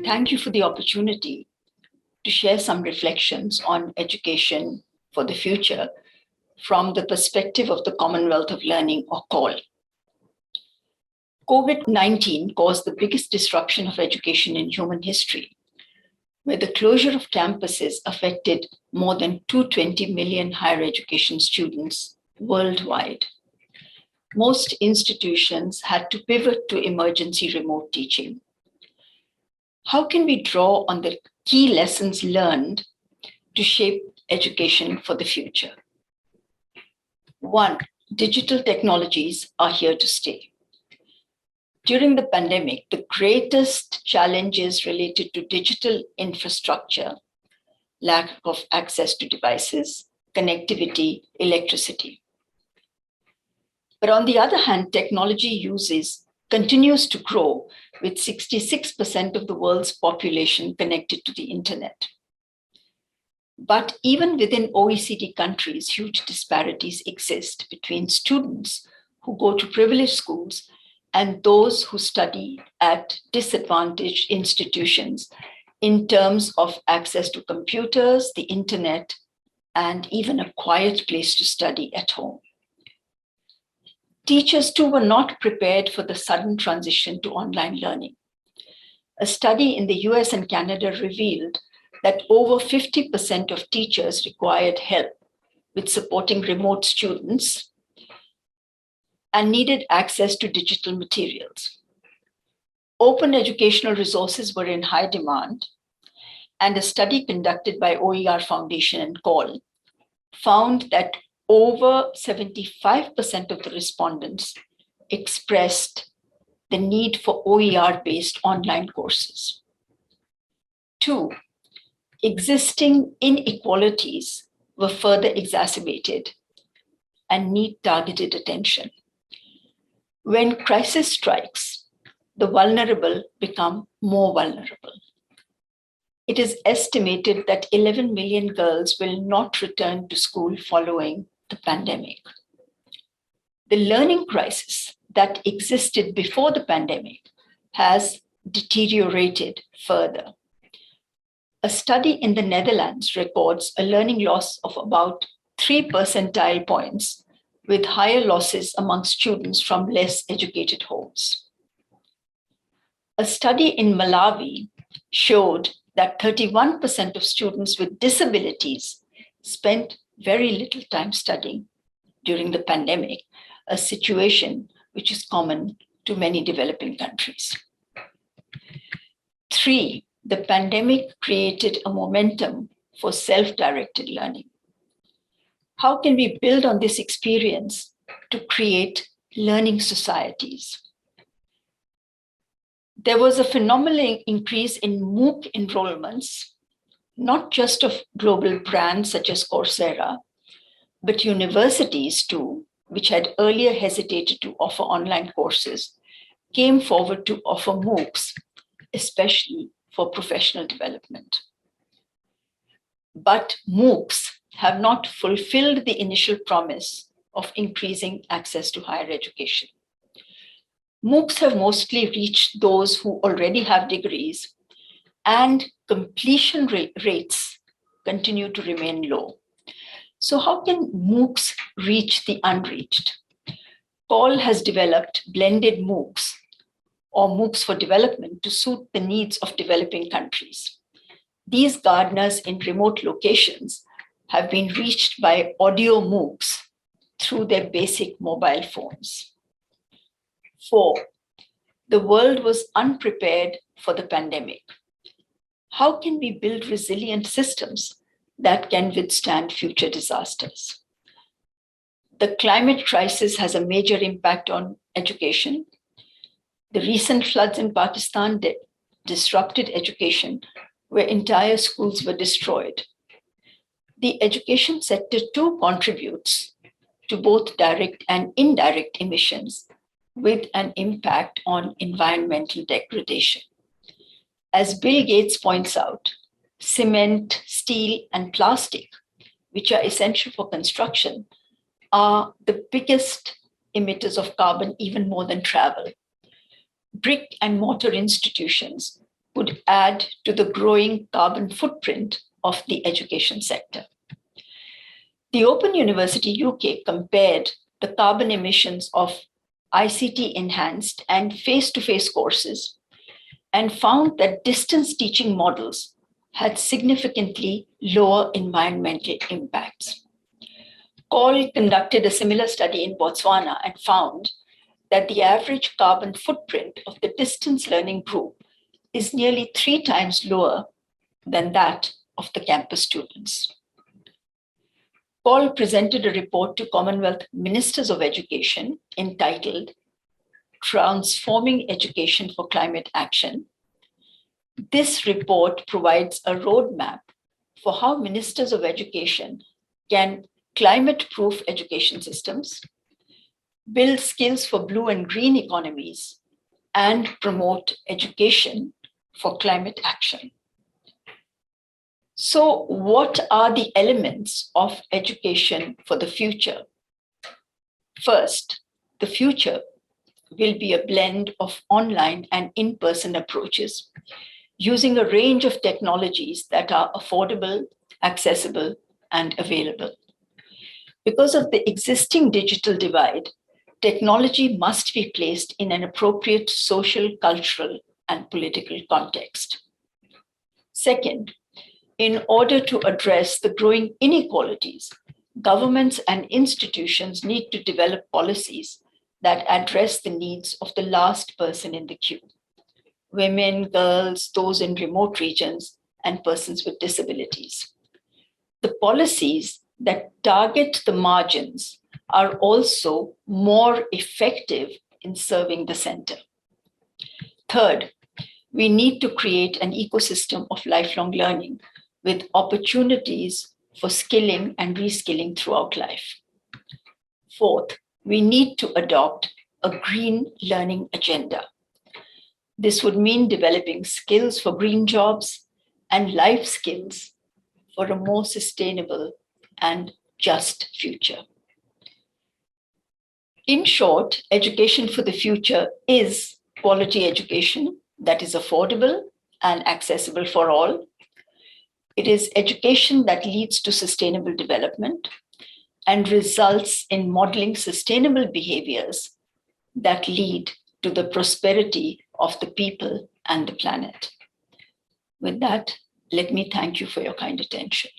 Thank you for the opportunity to share some reflections on education for the future from the perspective of the Commonwealth of Learning, or COL. COVID-19 caused the biggest disruption of education in human history, where the closure of campuses affected more than 220 million higher education students worldwide. Most institutions had to pivot to emergency remote teaching. How can we draw on the key lessons learned to shape education for the future? One, digital technologies are here to stay. During the pandemic, the greatest challenges related to digital infrastructure, lack of access to devices, connectivity, electricity. But on the other hand, technology uses continues to grow, with 66% of the world's population connected to the internet. But even within OECD countries, huge disparities exist between students who go to privileged schools and those who study at disadvantaged institutions in terms of access to computers, the internet, and even a quiet place to study at home. Teachers too were not prepared for the sudden transition to online learning. A study in the US and Canada revealed that over 50% of teachers required help with supporting remote students and needed access to digital materials. Open educational resources were in high demand, and a study conducted by OER Foundation and COL found that over 75% of the respondents expressed the need for OER-based online courses. Two, existing inequalities were further exacerbated and need targeted attention. When crisis strikes, the vulnerable become more vulnerable. It is estimated that 11 million girls will not return to school following the pandemic. The learning crisis that existed before the pandemic has deteriorated further. A study in the Netherlands records a learning loss of about 3 percentile points, with higher losses among students from less educated homes. A study in Malawi showed that 31% of students with disabilities spent very little time studying during the pandemic, a situation which is common to many developing countries. Three, the pandemic created a momentum for self-directed learning. How can we build on this experience to create learning societies? There was a phenomenal increase in MOOC enrollments, not just of global brands such as Coursera, but universities too, which had earlier hesitated to offer online courses, came forward to offer MOOCs, especially for professional development. But MOOCs have not fulfilled the initial promise of increasing access to higher education. MOOCs have mostly reached those who already have degrees, and completion rates continue to remain low. So how can MOOCs reach the unreached? COL has developed blended MOOCs, or MOOCs for development, to suit the needs of developing countries. These gardeners in remote locations have been reached by audio MOOCs through their basic mobile phones. 4, the world was unprepared for the pandemic. How can we build resilient systems that can withstand future disasters? The climate crisis has a major impact on education. The recent floods in Pakistan disrupted education, where entire schools were destroyed. The education sector too contributes to both direct and indirect emissions, with an impact on environmental degradation. As Bill Gates points out, cement, steel, and plastic, which are essential for construction, are the biggest emitters of carbon, even more than travel. Brick and mortar institutions would add to the growing carbon footprint of the education sector. The Open University UK compared the carbon emissions of ICT enhanced and face-to-face courses and found that distance teaching models had significantly lower environmental impacts. COL conducted a similar study in Botswana and found that the average carbon footprint of the distance learning group is nearly 3 times lower than that of the campus students. COL presented a report to Commonwealth Ministers of Education entitled Transforming Education for Climate Action. This report provides a roadmap for how ministers of education can climate-proof education systems, build skills for blue and green economies, and promote education for climate action. So, what are the elements of education for the future? First, the future will be a blend of online and in-person approaches using a range of technologies that are affordable, accessible, and available. Because of the existing digital divide, technology must be placed in an appropriate social, cultural, and political context. Second, in order to address the growing inequalities, governments and institutions need to develop policies that address the needs of the last person in the queue: women, girls, those in remote regions, and persons with disabilities. The policies that target the margins are also more effective in serving the center. Third, we need to create an ecosystem of lifelong learning with opportunities for skilling and reskilling throughout life. Fourth, we need to adopt a green learning agenda. This would mean developing skills for green jobs and life skills for a more sustainable and just future. In short, education for the future is quality education that is affordable and accessible for all. It is education that leads to sustainable development and results in modeling sustainable behaviors that lead to the prosperity of the people and the planet. With that, let me thank you for your kind attention.